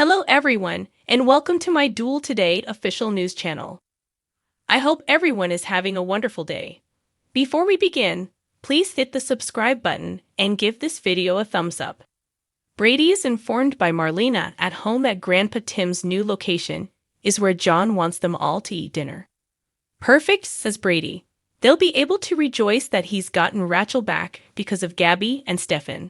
Hello everyone, and welcome to my DOOL Today official news channel. I hope everyone is having a wonderful day. Before we begin, please hit the subscribe button and give this video a thumbs up. Brady is informed by Marlena at home that Grandpa Tim's new location is where John wants them all to eat dinner. Perfect, says Brady. They'll be able to rejoice that he's gotten Rachel back because of Gabi and Stefan.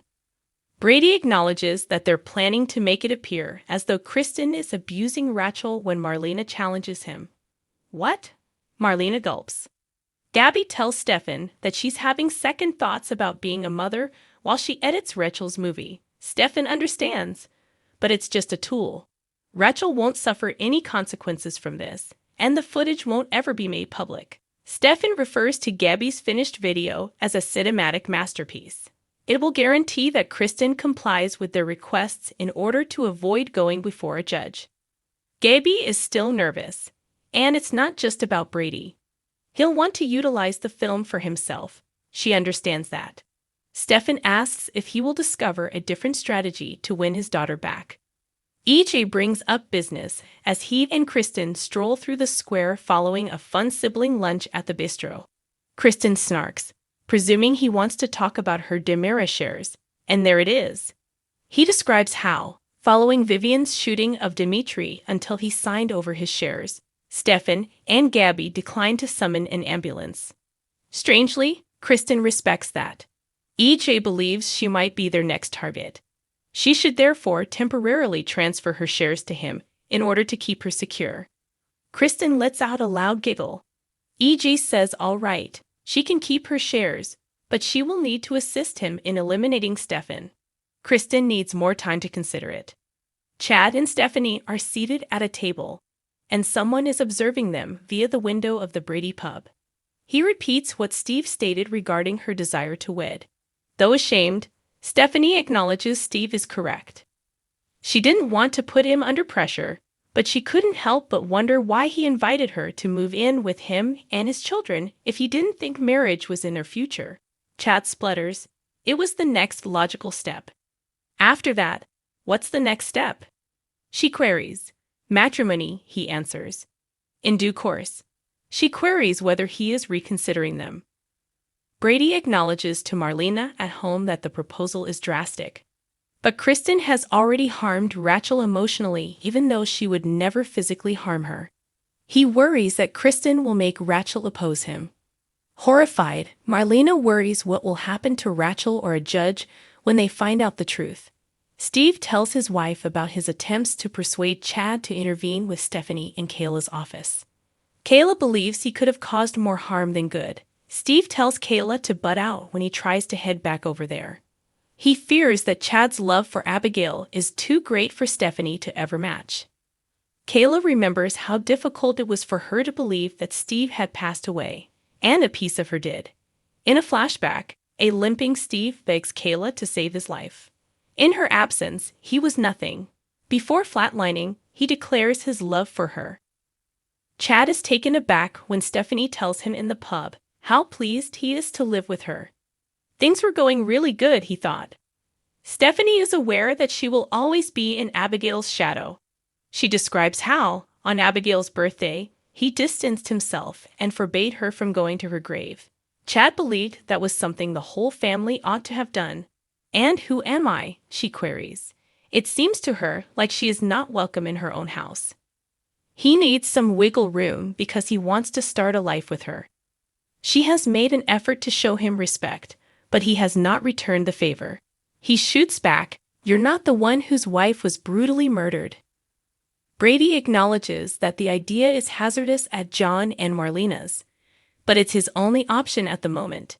Brady acknowledges that they're planning to make it appear as though Kristen is abusing Rachel when Marlena challenges him. What? Marlena gulps. Gabi tells Stefan that she's having second thoughts about being a mother while she edits Rachel's movie. Stefan understands, but it's just a tool. Rachel won't suffer any consequences from this, and the footage won't ever be made public. Stefan refers to Gabi's finished video as a cinematic masterpiece. It will guarantee that Kristen complies with their requests in order to avoid going before a judge. Gabi is still nervous, and it's not just about Brady. He'll want to utilize the film for himself. She understands that. Stefan asks if he will discover a different strategy to win his daughter back. EJ brings up business as he and Kristen stroll through the square following a fun sibling lunch at the bistro. Kristen snarks, presuming he wants to talk about her Demira shares, and there it is. He describes how, following Vivian's shooting of Dimitri until he signed over his shares, Stefan and Gabi declined to summon an ambulance. Strangely, Kristen respects that. EJ believes she might be their next target. She should therefore temporarily transfer her shares to him in order to keep her secure. Kristen lets out a loud giggle. EJ says all right. She can keep her shares, but she will need to assist him in eliminating Stefan. Kristen needs more time to consider it. Chad and Stephanie are seated at a table, and someone is observing them via the window of the Brady pub. He repeats what Steve stated regarding her desire to wed. Though ashamed, Stephanie acknowledges Steve is correct. She didn't want to put him under pressure, but she couldn't help but wonder why he invited her to move in with him and his children if he didn't think marriage was in their future. Chad splutters. It was the next logical step. After that, what's the next step? She queries. Matrimony, he answers. In due course. She queries whether he is reconsidering them. Brady acknowledges to Marlena at home that the proposal is drastic. But Kristen has already harmed Rachel emotionally, even though she would never physically harm her. He worries that Kristen will make Rachel oppose him. Horrified, Marlena worries what will happen to Rachel or a judge when they find out the truth. Steve tells his wife about his attempts to persuade Chad to intervene with Stephanie in Kayla's office. Kayla believes he could have caused more harm than good. Steve tells Kayla to butt out when he tries to head back over there. He fears that Chad's love for Abigail is too great for Stephanie to ever match. Kayla remembers how difficult it was for her to believe that Steve had passed away, and a piece of her did. In a flashback, a limping Steve begs Kayla to save his life. In her absence, he was nothing. Before flatlining, he declares his love for her. Chad is taken aback when Stephanie tells him in the pub how pleased he is to live with her. Things were going really good, he thought. Stephanie is aware that she will always be in Abigail's shadow. She describes how, on Abigail's birthday, he distanced himself and forbade her from going to her grave. Chad believed that was something the whole family ought to have done. And who am I? She queries. It seems to her like she is not welcome in her own house. He needs some wiggle room because he wants to start a life with her. She has made an effort to show him respect, but he has not returned the favor. He shoots back, "You're not the one whose wife was brutally murdered." Brady acknowledges that the idea is hazardous at John and Marlena's, but it's his only option at the moment.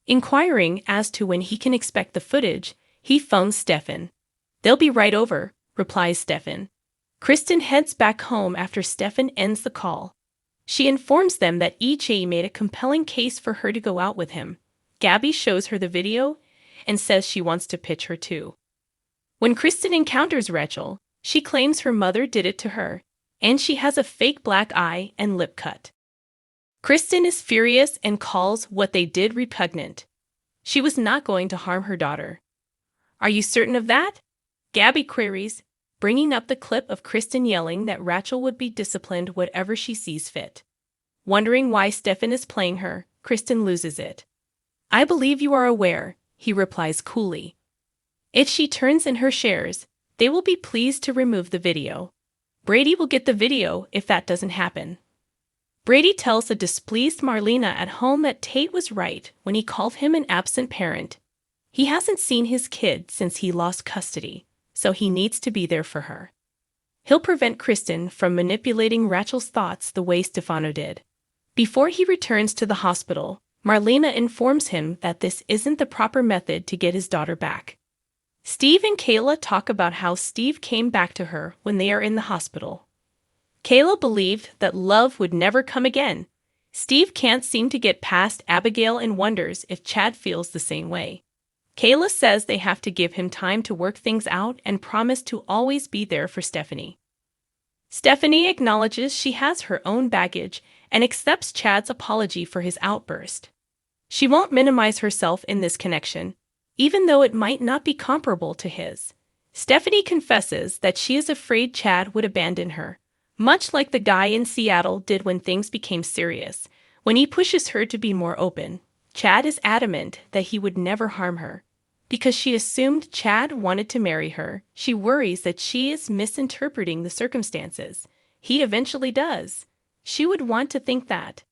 Inquiring as to when he can expect the footage, he phones Stefan. "They'll be right over," replies Stefan. Kristen heads back home after Stefan ends the call. She informs them that EJ made a compelling case for her to go out with him. Gabi shows her the video and says she wants to pitch her too. When Kristen encounters Rachel, she claims her mother did it to her, and she has a fake black eye and lip cut. Kristen is furious and calls what they did repugnant. She was not going to harm her daughter. "Are you certain of that?" Gabi queries. bringing up the clip of Kristen yelling that Rachel would be disciplined whatever she sees fit. Wondering why Stefan is playing her, Kristen loses it. "I believe you are aware," he replies coolly. If she turns in her shares, they will be pleased to remove the video. Brady will get the video if that doesn't happen. Brady tells the displeased Marlena at home that Tate was right when he called him an absent parent. He hasn't seen his kid since he lost custody, so he needs to be there for her. He'll prevent Kristen from manipulating Rachel's thoughts the way Stefano did. Before he returns to the hospital, Marlena informs him that this isn't the proper method to get his daughter back. Steve and Kayla talk about how Steve came back to her when they are in the hospital. Kayla believed that love would never come again. Steve can't seem to get past Abigail and wonders if Chad feels the same way. Kayla says they have to give him time to work things out and promise to always be there for Stephanie. Stephanie acknowledges she has her own baggage and accepts Chad's apology for his outburst. She won't minimize herself in this connection, even though it might not be comparable to his. Stephanie confesses that she is afraid Chad would abandon her, much like the guy in Seattle did when things became serious. When he pushes her to be more open, Chad is adamant that he would never harm her. Because she assumed Chad wanted to marry her, she worries that she is misinterpreting the circumstances. He eventually does. She would want to think that.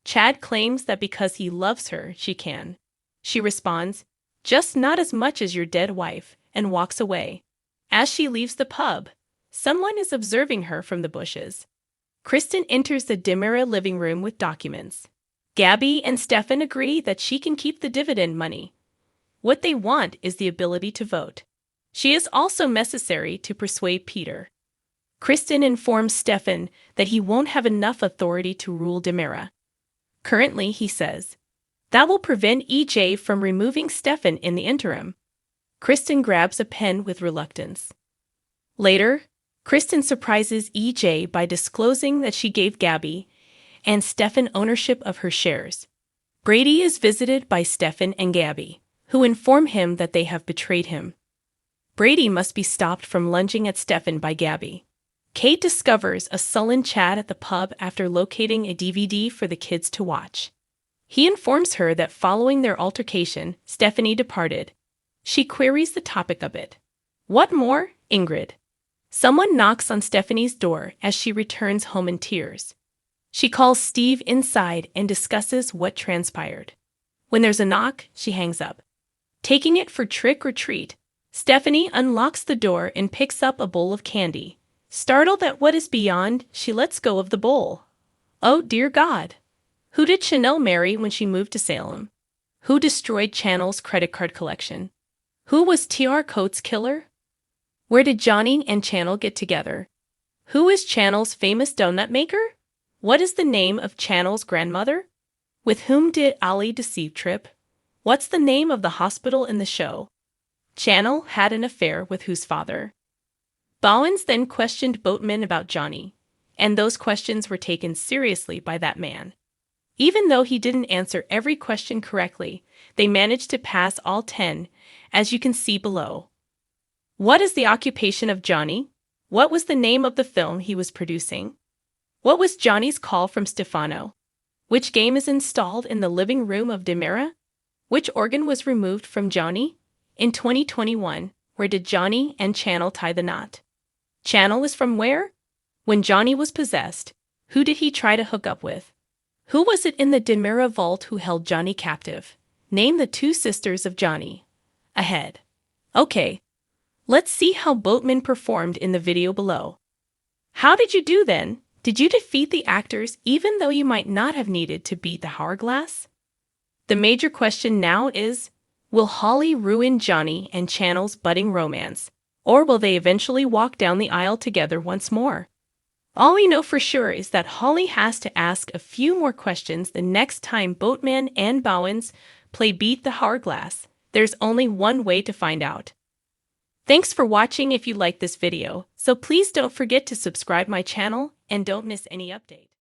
Chad claims that because he loves her, she can. She responds, "Just not as much as your dead wife," and walks away. As she leaves the pub, someone is observing her from the bushes. Kristen enters the DiMera living room with documents. Gabi and Stefan agree that she can keep the dividend money. What they want is the ability to vote. She is also necessary to persuade Peter. Kristen informs Stefan that he won't have enough authority to rule DiMera. Currently, he says, that will prevent EJ from removing Stefan in the interim. Kristen grabs a pen with reluctance. Later, Kristen surprises EJ by disclosing that she gave Gabi and Stefan ownership of her shares. Brady is visited by Stefan and Gabi, who inform him that they have betrayed him. Brady must be stopped from lunging at Stefan by Gabi. Kate discovers a sullen Chad at the pub after locating a DVD for the kids to watch. He informs her that following their altercation, Stephanie departed. She queries the topic a bit. "What more, Ingrid?" Someone knocks on Stephanie's door as she returns home in tears. She calls Steve inside and discusses what transpired. When there's a knock, she hangs up. Taking it for trick or treat, Stephanie unlocks the door and picks up a bowl of candy. Startled at what is beyond, she lets go of the bowl. Oh dear God! Who did Chanel marry when she moved to Salem? Who destroyed Channel's credit card collection? Who was T.R. Coates' killer? Where did Johnny and Channel get together? Who is Channel's famous donut maker? What is the name of Channel's grandmother? With whom did Ali deceive Trip? What's the name of the hospital in the show? Channel had an affair with whose father? Bowens then questioned Boatman about Johnny, and those questions were taken seriously by that man. Even though he didn't answer every question correctly, they managed to pass all 10, as you can see below. What is the occupation of Johnny? What was the name of the film he was producing? What was Johnny's call from Stefano? Which game is installed in the living room of DiMera? Which organ was removed from Johnny? In 2021, where did Johnny and Channel tie the knot? Channel is from where? When Johnny was possessed, who did he try to hook up with? Who was it in the DiMera vault who held Johnny captive? Name the 2 sisters of Johnny. Ahead. Okay. Let's see how Boatman performed in the video below. How did you do then? Did you defeat the actors even though you might not have needed to beat the hourglass? The major question now is, will Holly ruin Johnny and Channel's budding romance, or will they eventually walk down the aisle together once more? All we know for sure is that Holly has to ask a few more questions the next time Boatman and Bowens play Beat the Hourglass. There's only one way to find out. Thanks for watching if you liked this video, so please don't forget to subscribe my channel and don't miss any updates.